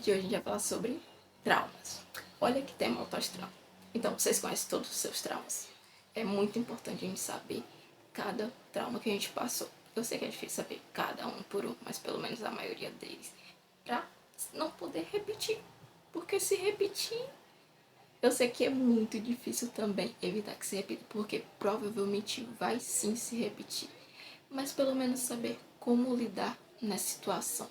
vídeo de hoje a gente vai falar sobre traumas. Olha que tema autoastral. Então, vocês conhecem todos os seus traumas. É muito importante a gente saber cada trauma que a gente passou. Eu sei que é difícil saber cada um por um, mas pelo menos a maioria deles. Pra não poder repetir. Porque se repetir, eu sei que é muito difícil também evitar que se repita, porque provavelmente vai sim se repetir. Mas pelo menos saber como lidar nessa situação.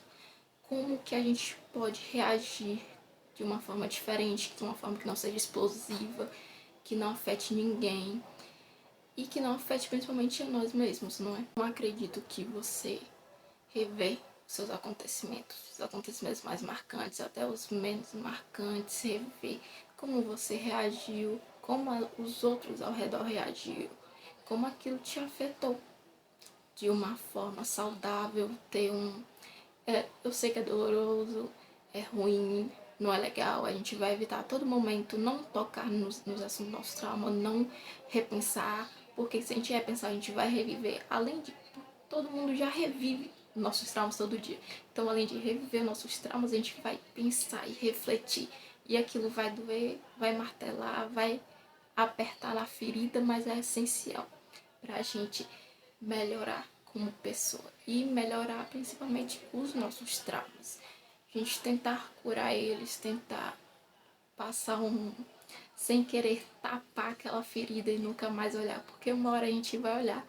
Como que a gente pode reagir de uma forma diferente, de uma forma que não seja explosiva, que não afete ninguém e que não afete principalmente a nós mesmos, não é? Não acredito que você rever seus acontecimentos, os acontecimentos mais marcantes, até os menos marcantes, rever como você reagiu, como os outros ao redor reagiram, como aquilo te afetou de uma forma saudável, ter eu sei que é doloroso, é ruim, não é legal, a gente vai evitar a todo momento não tocar nos assuntos do nosso trauma, não repensar, porque se a gente repensar, a gente vai reviver. Além de todo mundo já revive nossos traumas todo dia. Então, além de reviver nossos traumas, a gente vai pensar e refletir. E aquilo vai doer, vai martelar, vai apertar na ferida, mas é essencial pra gente melhorar como pessoa e melhorar principalmente os nossos traumas. A gente tentar curar eles, tentar passar sem querer tapar aquela ferida e nunca mais olhar, porque uma hora a gente vai olhar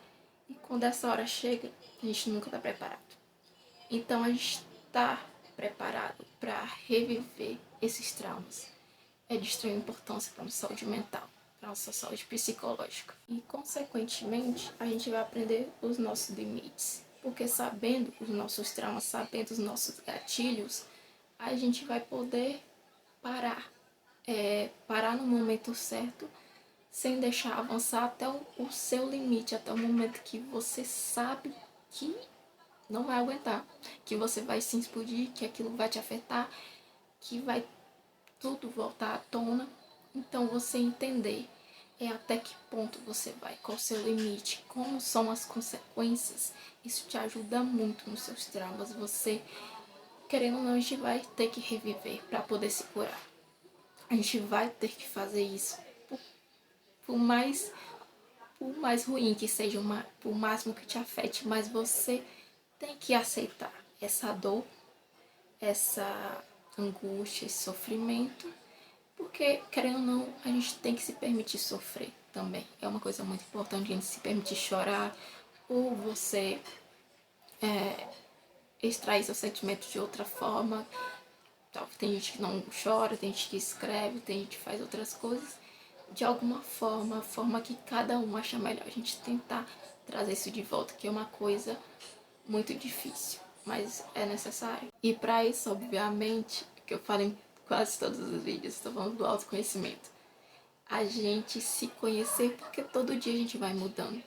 e quando essa hora chega, a gente nunca está preparado. Então a gente está preparado para reviver esses traumas. É de extrema importância para a nossa saúde mental, para a nossa saúde psicológica. E, consequentemente, a gente vai aprender os nossos limites. Porque sabendo os nossos traumas, sabendo os nossos gatilhos, a gente vai poder parar. Parar no momento certo, sem deixar avançar até o seu limite, até o momento que você sabe que não vai aguentar, que você vai se explodir, que aquilo vai te afetar, que vai tudo voltar à tona. Então você entender até que ponto você vai, qual o seu limite, como são as consequências, isso te ajuda muito nos seus traumas. Você, querendo ou não, a gente vai ter que reviver para poder se curar. A gente vai ter que fazer isso por mais ruim que seja, por máximo que te afete, mas você tem que aceitar essa dor, essa angústia, esse sofrimento, porque, querendo ou não, a gente tem que se permitir sofrer também. É uma coisa muito importante a gente se permitir chorar, ou você extrair seus sentimentos de outra forma. Tem gente que não chora, tem gente que escreve, tem gente que faz outras coisas. De alguma forma, a forma que cada um acha melhor. A gente tentar trazer isso de volta, que é uma coisa muito difícil, mas é necessário. E para isso, obviamente, que eu falo em quase todos os vídeos, estou falando do autoconhecimento. A gente se conhecer, porque todo dia a gente vai mudando.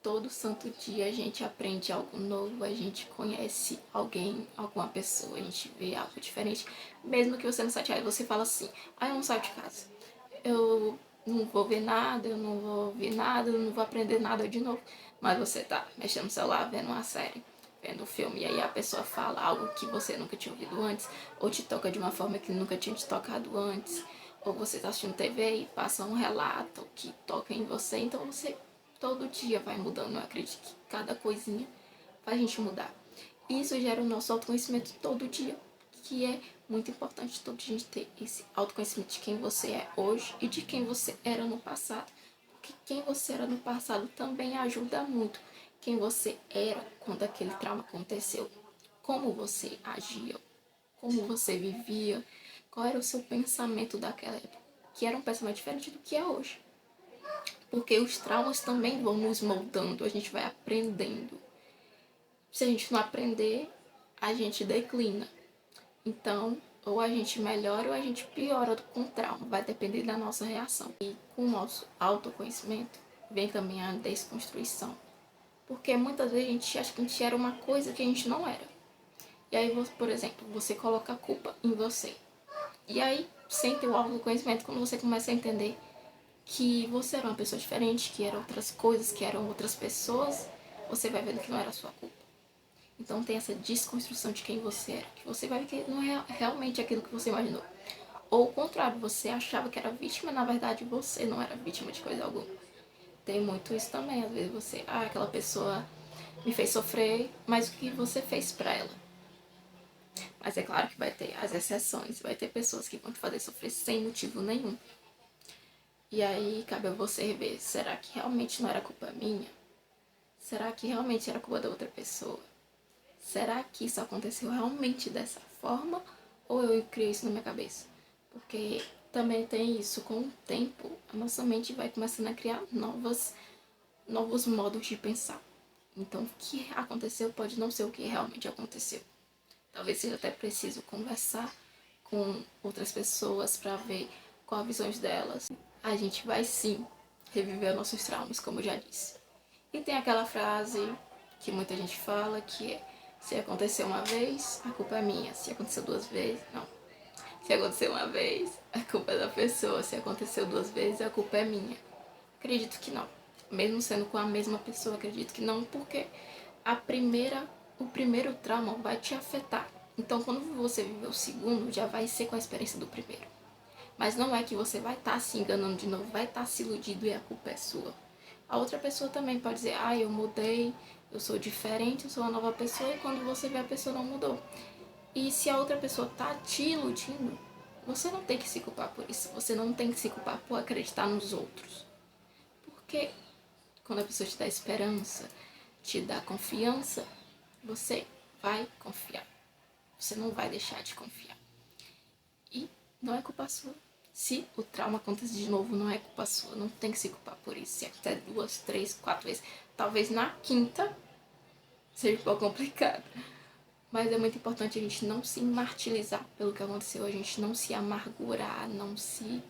Todo santo dia a gente aprende algo novo, a gente conhece alguém, alguma pessoa, a gente vê algo diferente. Mesmo que você não saia de casa, você fala assim, eu não saio de casa. Eu não vou ver nada, eu não vou ouvir nada, eu não vou aprender nada de novo. Mas você tá mexendo no celular, vendo uma série, vendo um filme, e aí a pessoa fala algo que você nunca tinha ouvido antes, ou te toca de uma forma que nunca tinha te tocado antes, ou você tá assistindo TV e passa um relato que toca em você, então você todo dia vai mudando. Eu acredito que cada coisinha faz a gente mudar. E isso gera o nosso autoconhecimento todo dia, que é muito importante todo dia a gente ter esse autoconhecimento de quem você é hoje e de quem você era no passado. Porque quem você era no passado também ajuda muito. Quem você era quando aquele trauma aconteceu. Como você agia, como você vivia, qual era o seu pensamento daquela época. Que era um pensamento diferente do que é hoje. Porque os traumas também vão nos moldando, a gente vai aprendendo. Se a gente não aprender, a gente declina. Então, ou a gente melhora ou a gente piora com o trauma, vai depender da nossa reação. E com o nosso autoconhecimento, vem também a desconstrução. Porque muitas vezes a gente acha que a gente era uma coisa que a gente não era. E aí, por exemplo, você coloca a culpa em você. E aí, sem ter o autoconhecimento, quando você começa a entender que você era uma pessoa diferente, que eram outras coisas, que eram outras pessoas, você vai vendo que não era a sua culpa. Então tem essa desconstrução de quem você era, que você vai ver que não é realmente aquilo que você imaginou. Ou o contrário, você achava que era vítima, na verdade você não era vítima de coisa alguma. Tem muito isso também, às vezes você, aquela pessoa me fez sofrer, mas o que você fez pra ela? Mas é claro que vai ter as exceções, vai ter pessoas que vão te fazer sofrer sem motivo nenhum. E aí cabe a você ver, será que realmente não era culpa minha? Será que realmente era culpa da outra pessoa? Será que isso aconteceu realmente dessa forma? Ou eu criei isso na minha cabeça? Porque também tem isso, com o tempo, a nossa mente vai começando a criar novos modos de pensar. Então, o que aconteceu pode não ser o que realmente aconteceu. Talvez seja até preciso conversar com outras pessoas para ver qual a visão delas. A gente vai sim reviver nossos traumas, como eu já disse. E tem aquela frase que muita gente fala que é: se aconteceu uma vez, a culpa é minha. Se aconteceu duas vezes, não. Se aconteceu uma vez, a culpa é da pessoa. Se aconteceu duas vezes, a culpa é minha. Acredito que não. Mesmo sendo com a mesma pessoa, acredito que não, porque o primeiro trauma vai te afetar. Então, quando você viver o segundo, já vai ser com a experiência do primeiro. Mas não é que você vai estar se enganando de novo, vai estar se iludindo e a culpa é sua. A outra pessoa também pode dizer, eu mudei, eu sou diferente, eu sou uma nova pessoa, e quando você vê a pessoa não mudou. E se a outra pessoa tá te iludindo, você não tem que se culpar por isso, você não tem que se culpar por acreditar nos outros. Porque quando a pessoa te dá esperança, te dá confiança, você vai confiar. Você não vai deixar de confiar. E não é culpa sua. Se o trauma acontece de novo, não é culpa sua. Não tem que se culpar por isso. Se até 2, 3, 4 vezes. Talvez na quinta seja um pouco complicado. Mas é muito importante a gente não se martirizar pelo que aconteceu. A gente não se amargurar, não se...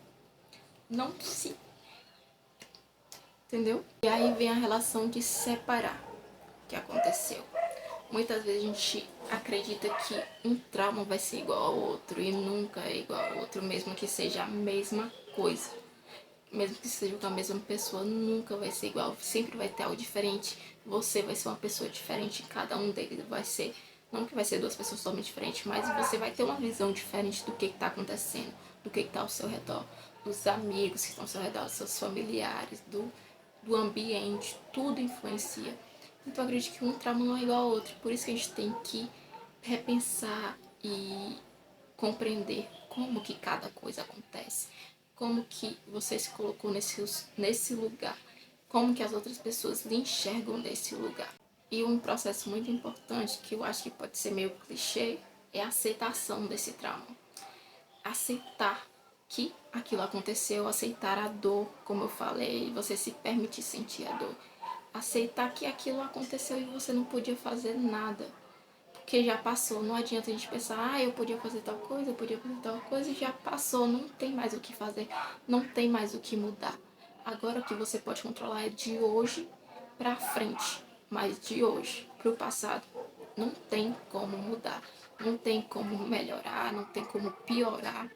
Entendeu? E aí vem a relação de separar o que aconteceu. Muitas vezes a gente acredita que um trauma vai ser igual ao outro e nunca é igual ao outro, mesmo que seja a mesma coisa. Mesmo que seja com a mesma pessoa, nunca vai ser igual, sempre vai ter algo diferente. Você vai ser uma pessoa diferente, cada um deles vai ser, não que vai ser duas pessoas totalmente diferentes, mas você vai ter uma visão diferente do que está acontecendo, do que está ao seu redor, dos amigos que estão ao seu redor, dos seus familiares, do ambiente, tudo influencia. Então eu acredito que um trauma não é igual ao outro, por isso que a gente tem que repensar e compreender como que cada coisa acontece, como que você se colocou nesse lugar, como que as outras pessoas lhe enxergam nesse lugar. E um processo muito importante, que eu acho que pode ser meio clichê, é a aceitação desse trauma. Aceitar que aquilo aconteceu, aceitar a dor, como eu falei, você se permitir sentir a dor. Aceitar que aquilo aconteceu e você não podia fazer nada, porque já passou. Não adianta a gente pensar, eu podia fazer tal coisa, eu podia fazer tal coisa, e já passou, não tem mais o que fazer, não tem mais o que mudar. Agora o que você pode controlar é de hoje pra frente, mas de hoje pro passado não tem como mudar, não tem como melhorar, não tem como piorar.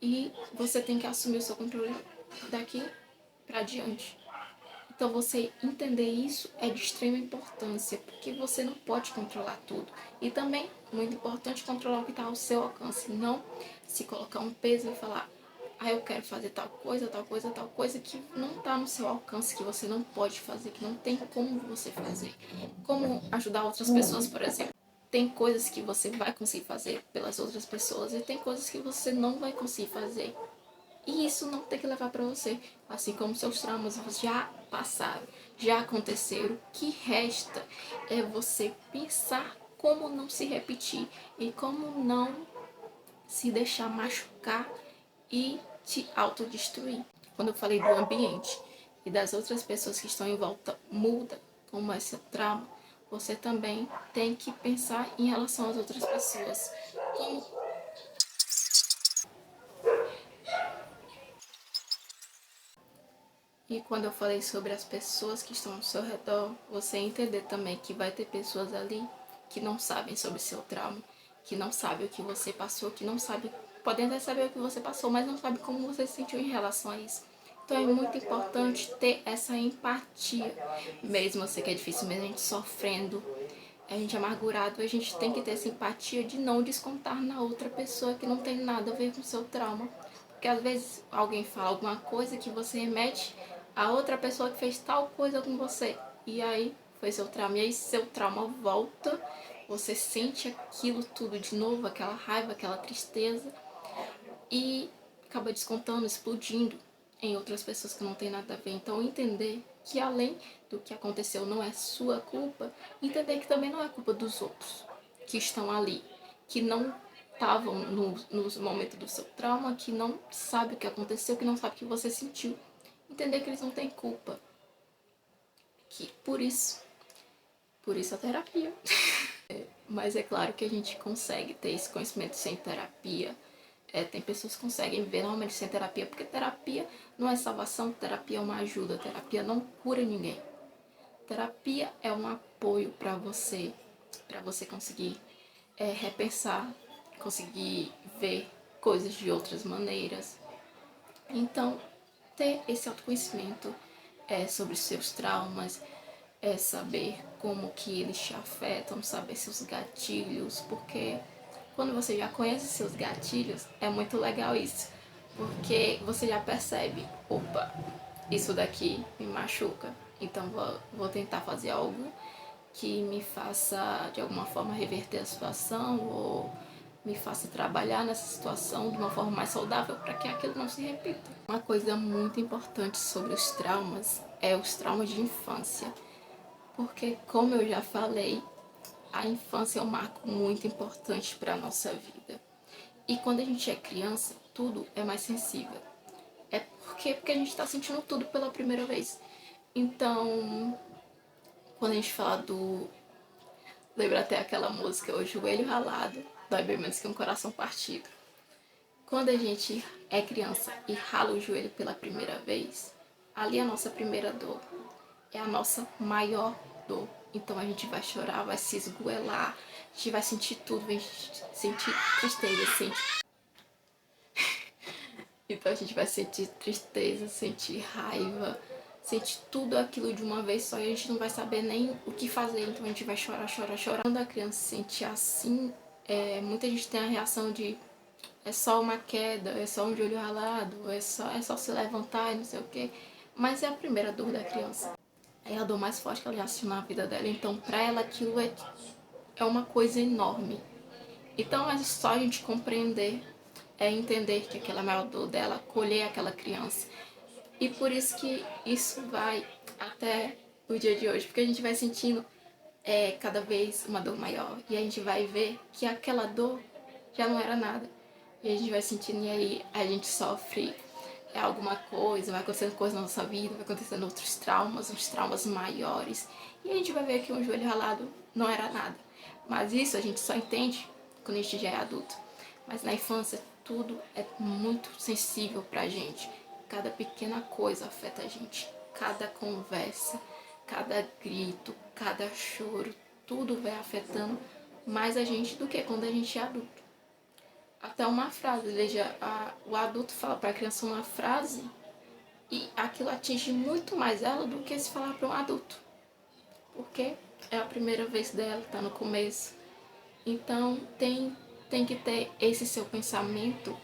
E você tem que assumir o seu controle daqui pra diante. Então você entender isso é de extrema importância, porque você não pode controlar tudo. E também, muito importante, controlar o que está ao seu alcance. Não se colocar um peso e falar, eu quero fazer tal coisa, tal coisa, tal coisa, que não está no seu alcance, que você não pode fazer, que não tem como você fazer. Como ajudar outras pessoas, por exemplo. Tem coisas que você vai conseguir fazer pelas outras pessoas e tem coisas que você não vai conseguir fazer. E isso não tem que levar para você. Assim como seus traumas já passaram, já aconteceram. O que resta é você pensar como não se repetir e como não se deixar machucar e te autodestruir. Quando eu falei do ambiente e das outras pessoas que estão em volta muda, como esse trauma, você também tem que pensar em relação às outras pessoas. Como E quando eu falei sobre as pessoas que estão ao seu redor, você entender também que vai ter pessoas ali que não sabem sobre seu trauma, que não sabem o que você passou, que não sabem, podem até saber o que você passou, mas não sabem como você se sentiu em relação a isso. Então é muito importante ter essa empatia, mesmo eu sei que é difícil, mesmo a gente sofrendo, a gente é amargurado, a gente tem que ter simpatia de não descontar na outra pessoa que não tem nada a ver com o seu trauma. Porque às vezes alguém fala alguma coisa que você remete a outra pessoa que fez tal coisa com você. E aí foi seu trauma. E aí seu trauma volta, você sente aquilo tudo de novo, aquela raiva, aquela tristeza. E acaba descontando, explodindo em outras pessoas que não tem nada a ver. Então entender que além do que aconteceu não é sua culpa, entender que também não é culpa dos outros que estão ali, que não estavam nos momentos do seu trauma, que não sabe o que aconteceu, que não sabe o que você sentiu. Entender que eles não têm culpa. Que por isso a terapia. Mas é claro que a gente consegue ter esse conhecimento sem terapia. Tem pessoas que conseguem viver normalmente sem terapia, porque terapia não é salvação, terapia é uma ajuda, terapia não cura ninguém. Terapia é um apoio para você conseguir repensar, conseguir ver coisas de outras maneiras. Então, ter esse autoconhecimento sobre seus traumas, saber como que eles te afetam, saber seus gatilhos, porque quando você já conhece seus gatilhos, é muito legal isso, porque você já percebe, opa, isso daqui me machuca, então vou tentar fazer algo que me faça de alguma forma reverter a situação ou me faça trabalhar nessa situação de uma forma mais saudável para que aquilo não se repita. Uma coisa muito importante sobre os traumas é os traumas de infância, porque como eu já falei, a infância é um marco muito importante para a nossa vida. E quando a gente é criança, tudo é mais sensível. Porque a gente está sentindo tudo pela primeira vez. Então, quando a gente fala do... Lembra até aquela música, O Joelho Ralado, dói bem menos que um coração partido. Quando a gente é criança e rala o joelho pela primeira vez, ali é a nossa primeira dor. É a nossa maior dor. Então a gente vai chorar, vai se esgoelar, a gente vai sentir tudo, vai sentir tristeza, então a gente vai sentir tristeza, sentir raiva, sentir tudo aquilo de uma vez só e a gente não vai saber nem o que fazer, então a gente vai chorar, chorar, chorar. Quando a criança se sente assim, muita gente tem a reação de é só uma queda, é só um joelho ralado, é só se levantar e não sei o que. Mas é a primeira dor da criança. É a dor mais forte que ela já sentiu na vida dela. Então, pra ela, aquilo é uma coisa enorme. Então, é só a gente compreender, entender que aquela é a maior dor dela, acolher aquela criança. E por isso que isso vai até o dia de hoje, porque a gente vai sentindo cada vez uma dor maior. E a gente vai ver que aquela dor já não era nada. E a gente vai sentindo, e aí a gente sofre alguma coisa, vai acontecendo coisa na nossa vida, vai acontecendo outros traumas, uns traumas maiores. E a gente vai ver que um joelho ralado não era nada. Mas isso a gente só entende quando a gente já é adulto. Mas na infância tudo é muito sensível pra gente. Cada pequena coisa afeta a gente. Cada conversa, cada grito, cada choro, tudo vai afetando mais a gente do que quando a gente é adulto. Até uma frase, veja, o adulto fala para a criança uma frase e aquilo atinge muito mais ela do que se falar para um adulto. Porque é a primeira vez dela, está no começo. Então tem que ter esse seu pensamento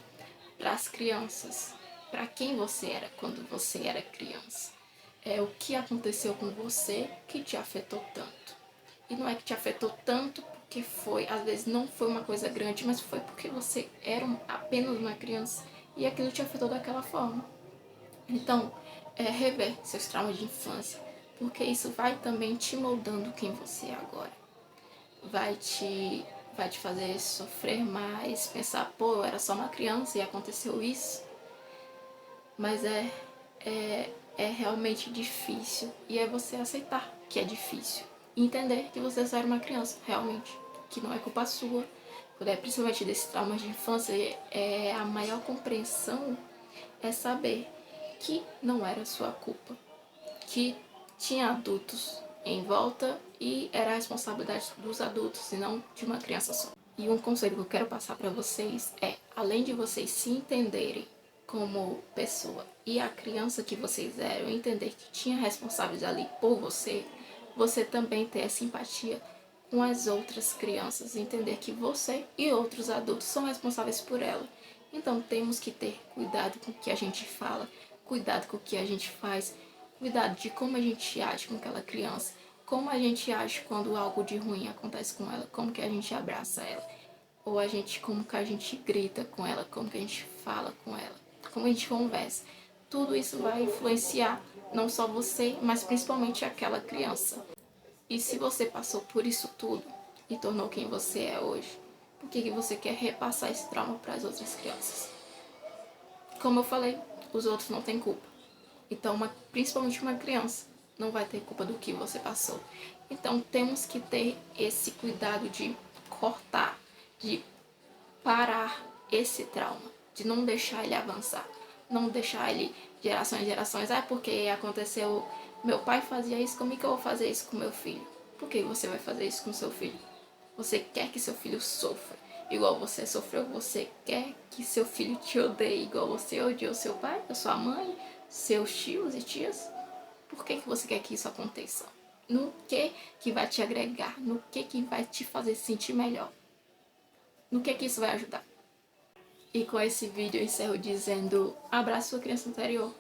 para as crianças, para quem você era quando você era criança. É o que aconteceu com você que te afetou tanto. E não é que te afetou tanto porque foi, às vezes não foi uma coisa grande, mas foi porque você era apenas uma criança e aquilo te afetou daquela forma. Então, rever seus traumas de infância, porque isso vai também te moldando quem você é agora. Vai te fazer sofrer mais, pensar, pô, eu era só uma criança e aconteceu isso. Mas é realmente difícil e é você aceitar que é difícil. E entender que você só era uma criança, realmente, que não é culpa sua. Principalmente desses traumas de infância, a maior compreensão é saber que não era sua culpa, que tinha adultos em volta e era a responsabilidade dos adultos e não de uma criança só. E um conselho que eu quero passar para vocês é, além de vocês se entenderem como pessoa e a criança que vocês eram, entender que tinha responsáveis ali por você, você também ter a simpatia com as outras crianças, entender que você e outros adultos são responsáveis por ela. Então temos que ter cuidado com o que a gente fala, cuidado com o que a gente faz, cuidado de como a gente age com aquela criança, como a gente age quando algo de ruim acontece com ela, como que a gente abraça ela, ou como que a gente grita com ela, como que a gente fala com ela, como a gente conversa. Tudo isso vai influenciar não só você, mas principalmente aquela criança. E se você passou por isso tudo e tornou quem você é hoje, por que você quer repassar esse trauma para as outras crianças? Como eu falei, os outros não têm culpa. Então, principalmente uma criança não vai ter culpa do que você passou. Então, temos que ter esse cuidado de cortar, de parar esse trauma, de não deixar ele avançar, não deixar ele gerações e gerações. Ah, porque aconteceu, meu pai fazia isso, como é que eu vou fazer isso com meu filho? Por que você vai fazer isso com seu filho? Você quer que seu filho sofra igual você sofreu? Você quer que seu filho te odeie igual você odiou seu pai, a sua mãe, seus tios e tias? Por que você quer que isso aconteça? No que vai te agregar? No que vai te fazer sentir melhor? No que isso vai ajudar? E com esse vídeo eu encerro dizendo: abrace sua criança interior.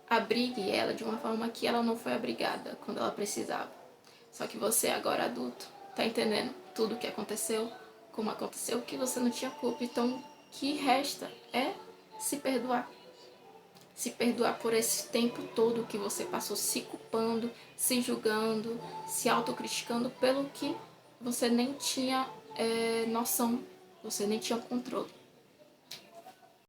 Abrigue ela de uma forma que ela não foi abrigada quando ela precisava. Só que você agora adulto, tá entendendo tudo o que aconteceu, como aconteceu, que você não tinha culpa. Então o que resta é se perdoar. Se perdoar por esse tempo todo que você passou se culpando, se julgando, se autocriticando pelo que você nem tinha noção, você nem tinha controle.